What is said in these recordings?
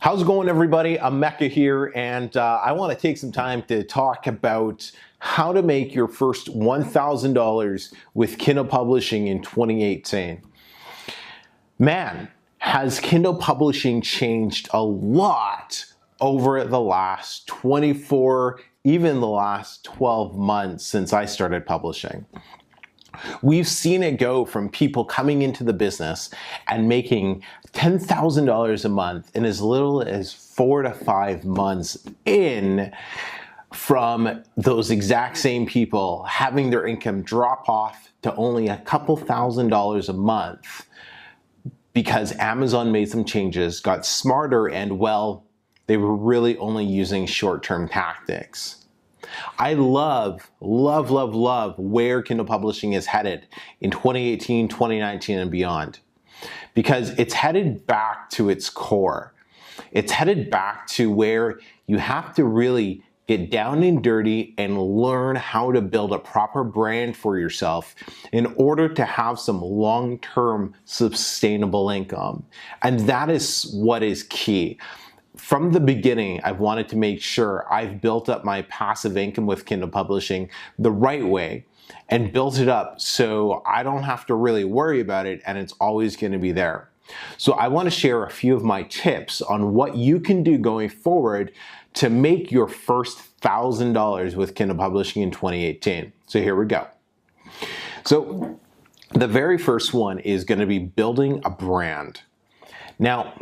How's it going, everybody? I'm Mecca here, and I want to take some time to talk about how to make your first $1,000 with Kindle publishing in 2018. Man, has Kindle publishing changed a lot over the last 24, even the last 12 months since I started publishing. We've seen it go from people coming into the business and making $10,000 a month in as little as 4 to 5 months in, from those exact same people having their income drop off to only a couple $1,000s a month because Amazon made some changes, got smarter, and well, they were really only using short-term tactics. I love where Kindle publishing is headed in 2018, 2019, and beyond, because it's headed back to its core. It's headed back to where you have to really get down and dirty and learn how to build a proper brand for yourself in order to have some long-term sustainable income. And that is what is key. From the beginning, I've wanted to make sure I've built up my passive income with Kindle publishing the right way and built it up so I don't have to really worry about it and it's always going to be there. So I want to share a few of my tips on what you can do going forward to make your first $1,000 with Kindle publishing in 2018. So here we go. So the very first one is going to be building a brand. Now,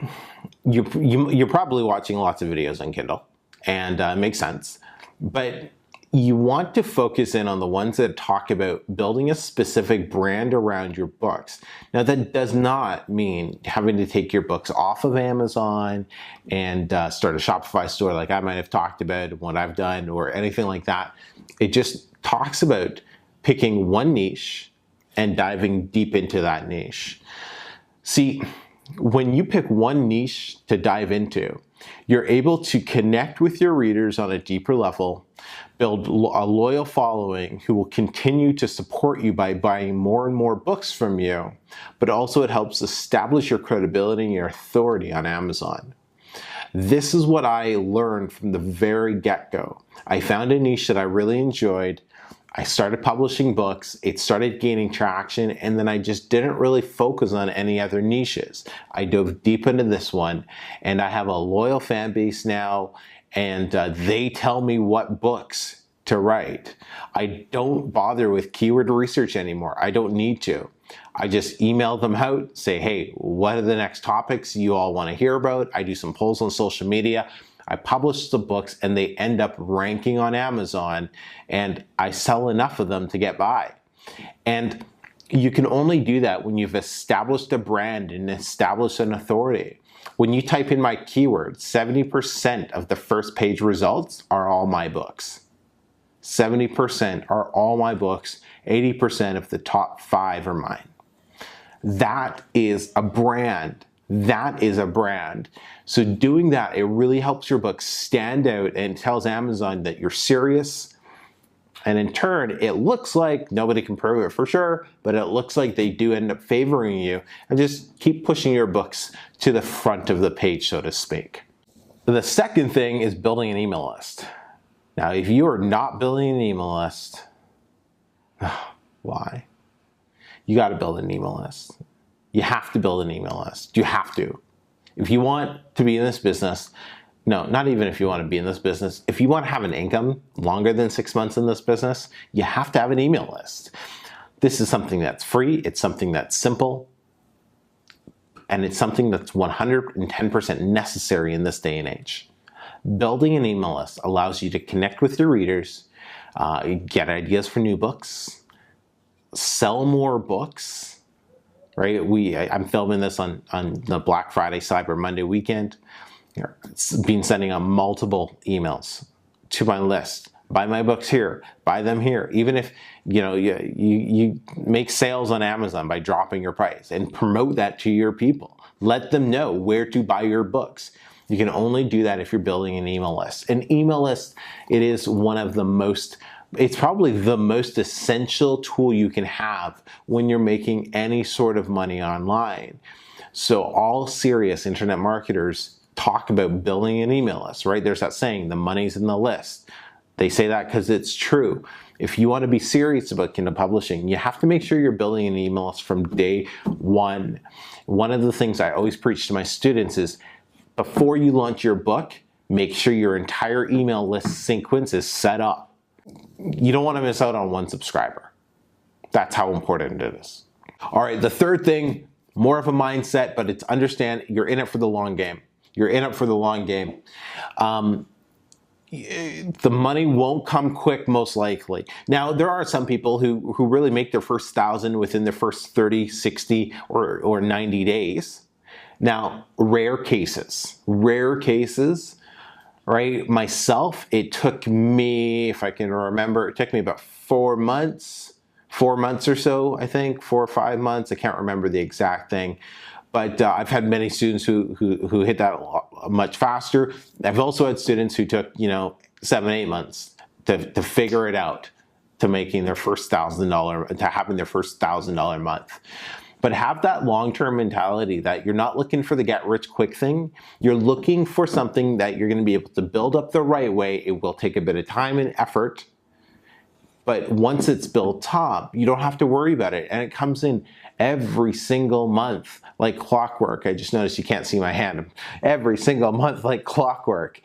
you're probably watching lots of videos on Kindle, and it makes sense, but you want to focus in on the ones that talk about building a specific brand around your books. Now, that does not mean having to take your books off of Amazon and start a Shopify store like I might have talked about, what I've done, or anything like that. It just talks about picking one niche and diving deep into that niche. See, when you pick one niche to dive into, you're able to connect with your readers on a deeper level, build a loyal following who will continue to support you by buying more and more books from you, but also it helps establish your credibility and your authority on Amazon. This is what I learned from the very get-go. I found a niche that I really enjoyed. I started publishing books, it started gaining traction, and then I just didn't really focus on any other niches. I dove deep into this one, and I have a loyal fan base now, and they tell me what books to write. I don't bother with keyword research anymore. I don't need to. I just email them out, say, hey, what are the next topics you all want to hear about? I do some polls on social media. I publish the books and they end up ranking on Amazon, and I sell enough of them to get by. And you can only do that when you've established a brand and established an authority. When you type in my keywords, 70% of the first page results are all my books. 70% are all my books. 80% of the top 5 are mine. That is a brand. That is a brand. So doing that, it really helps your book stand out and tells Amazon that you're serious. And in turn, it looks like, nobody can prove it for sure, but it looks like they do end up favoring you, and just keep pushing your books to the front of the page, so to speak. The second thing is building an email list. Now, if you are not building an email list, why? You got to build an email list. You have to build an email list. You have to. If you want to be in this business, no, not even if you want to be in this business, if you want to have an income longer than 6 months in this business, you have to have an email list. This is something that's free, it's something that's simple, and it's something that's 110% necessary in this day and age. Building an email list allows you to connect with your readers, get ideas for new books, sell more books. Right? I'm filming this on the Black Friday, Cyber Monday weekend. I've been sending out multiple emails to my list. Buy my books here, buy them here. Even if you make sales on Amazon by dropping your price, and promote that to your people. Let them know where to buy your books. You can only do that if you're building an email list. An email list, it is one of the most It's probably the most essential tool you can have when you're making any sort of money online. So all serious internet marketers talk about building an email list, right? There's that saying, the money's in the list. They say that because it's true. If you want to be serious about Kindle publishing, you have to make sure you're building an email list from day one. One of the things I always preach to my students is before you launch your book, make sure your entire email list sequence is set up. You don't want to miss out on one subscriber. That's how important it is. All right, the third thing, more of a mindset, but it's understand you're in it for the long game. You're in it for the long game. The money won't come quick, most likely. Now, there are some people who really make their first 1,000 within their first 30, 60, or 90 days. Now, rare cases, right? Myself, it took me, if I can remember, it took me about 4 months or so, I think, 4 or 5 months. I can't remember the exact thing. But I've had many students who hit that much faster. I've also had students who took, 7, 8 months to figure it out, to making their first $1,000, to having their first $1,000 month. But have that long-term mentality that you're not looking for the get-rich-quick thing. You're looking for something that you're going to be able to build up the right way. It will take a bit of time and effort. But once it's built up, you don't have to worry about it. And it comes in every single month like clockwork. I just noticed you can't see my hand. Every single month like clockwork.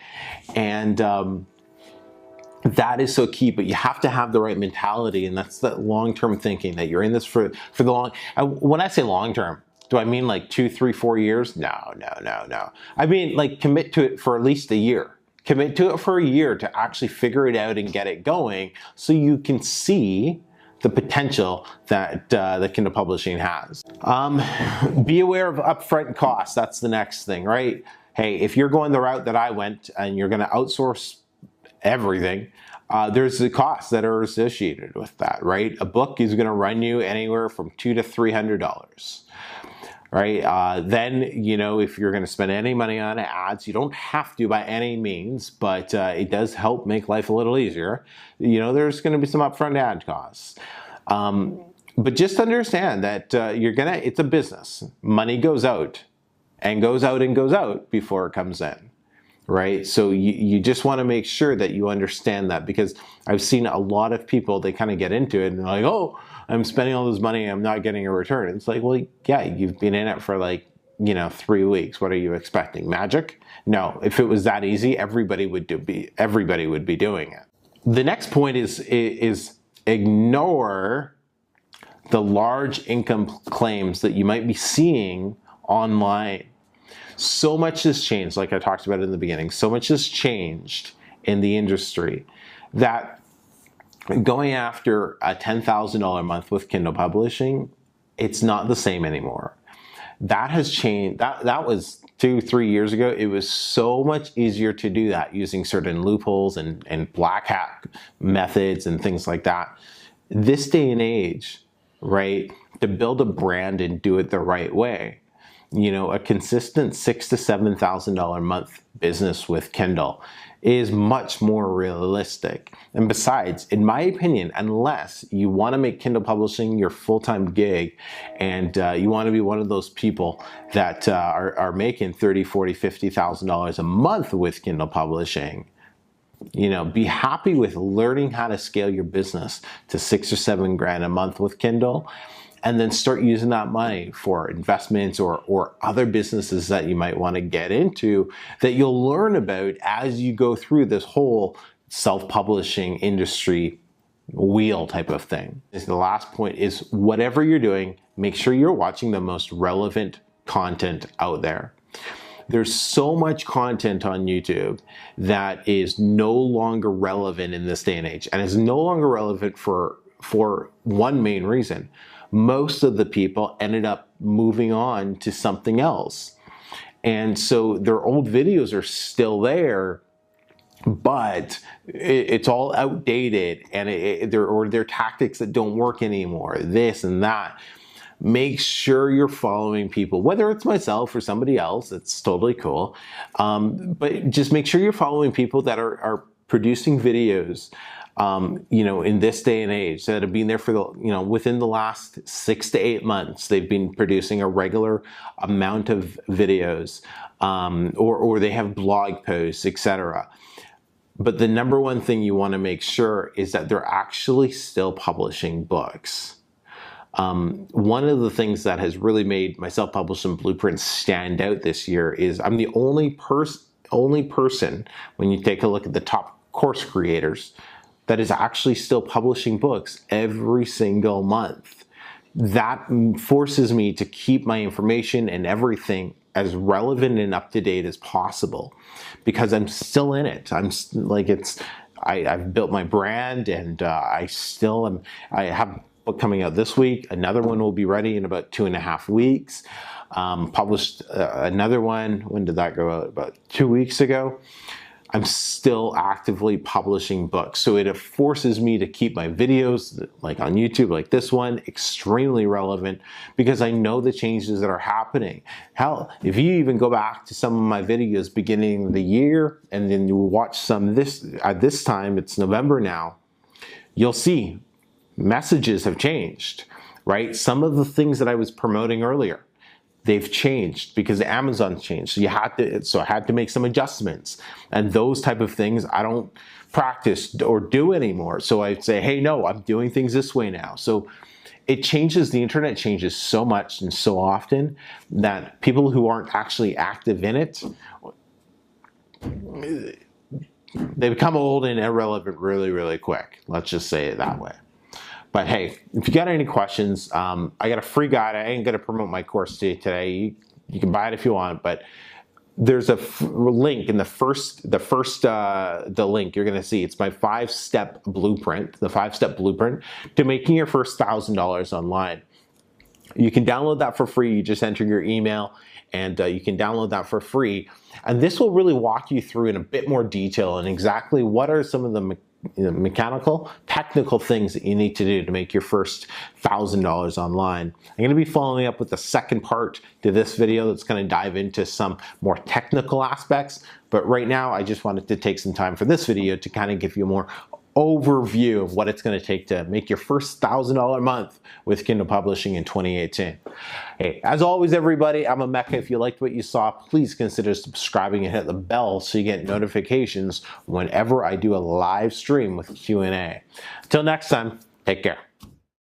And that is so key, but you have to have the right mentality, and that's that long-term thinking, that you're in this for the long. When I say long-term, do I mean like 2, 3, 4 years? No. I mean like commit to it for at least a year. Commit to it for a year to actually figure it out and get it going so you can see the potential that the Kindle publishing has. Be aware of upfront costs. That's the next thing, right? Hey, if you're going the route that I went and you're going to outsource everything, there's the costs that are associated with that, right? A book is going to run you anywhere from $200 to $300. Right? Then, if you're going to spend any money on ads, you don't have to by any means, but it does help make life a little easier. There's going to be some upfront ad costs. But just understand that it's a business. Money goes out and goes out and goes out before it comes in. Right? So you just want to make sure that you understand that, because I've seen a lot of people, they kind of get into it and they're like, oh, I'm spending all this money, I'm not getting a return. It's like, well, yeah, you've been in it for 3 weeks. What are you expecting? Magic? No, if it was that easy, everybody would be doing it. The next point is ignore the large income claims that you might be seeing online. So much has changed, like I talked about in the beginning, so much has changed in the industry that going after a $10,000 a month with Kindle publishing, it's not the same anymore. That has changed. That was 2, 3 years ago. It was so much easier to do that using certain loopholes and black hat methods and things like that. This day and age, right, to build a brand and do it the right way, a consistent $6,000 to $7,000 a month business with Kindle is much more realistic. And besides, in my opinion, unless you want to make Kindle publishing your full-time gig and you want to be one of those people that are making $30,000, $40,000, $50,000 a month with Kindle publishing, be happy with learning how to scale your business to $6,000 or $7,000 a month with Kindle, and then start using that money for investments or other businesses that you might want to get into that you'll learn about as you go through this whole self-publishing industry wheel type of thing. The last point is, whatever you're doing, make sure you're watching the most relevant content out there. There's so much content on YouTube that is no longer relevant in this day and age, and is no longer relevant for one main reason. Most of the people ended up moving on to something else. And so their old videos are still there, but it's all outdated, and they're tactics that don't work anymore, this and that. Make sure you're following people, whether it's myself or somebody else, it's totally cool. But just make sure you're following people that are producing videos, in this day and age that have been there for within the last 6 to 8 months, they've been producing a regular amount of videos, or they have blog posts, etc. But the number one thing you want to make sure is that they're actually still publishing books. One of the things that has really made my self-publishing blueprint stand out this year is I'm the only person, when you take a look at the top course creators, that is actually still publishing books every single month. That forces me to keep my information and everything as relevant and up to date as possible, because I'm still in it. I've built my brand, and I have a book coming out this week. Another one will be ready in about 2.5 weeks. Published another one. When did that go out? About 2 weeks ago. I'm still actively publishing books. So it forces me to keep my videos, like on YouTube, like this one, extremely relevant, because I know the changes that are happening. Hell, if you even go back to some of my videos beginning of the year, and then you watch some at this time, it's November now, you'll see messages have changed, right? Some of the things that I was promoting earlier, they've changed because Amazon changed. So I had to make some adjustments, and those type of things I don't practice or do anymore. So I'd say, hey, no, I'm doing things this way now. So it changes, the internet changes so much and so often that people who aren't actually active in it, they become old and irrelevant really, really quick. Let's just say it that way. But hey, if you got any questions, I got a free guide. I ain't gonna promote my course to you today. You can buy it if you want, but there's a link in the link you're gonna see. It's my 5-step blueprint, the 5-step blueprint to making your first $1,000 online. You can download that for free. You just enter your email, and you can download that for free. And this will really walk you through in a bit more detail and exactly what are some of the mechanical, technical things that you need to do to make your first $1,000 online. I'm going to be following up with the second part to this video that's going to dive into some more technical aspects. But right now, I just wanted to take some time for this video to kind of give you a more overview of what it's going to take to make your first $1,000 month with Kindle publishing in 2018. Hey, as always, everybody, I'm Emeka. If you liked what you saw, please consider subscribing and hit the bell so you get notifications whenever I do a live stream with Q&A. Until next time, take care.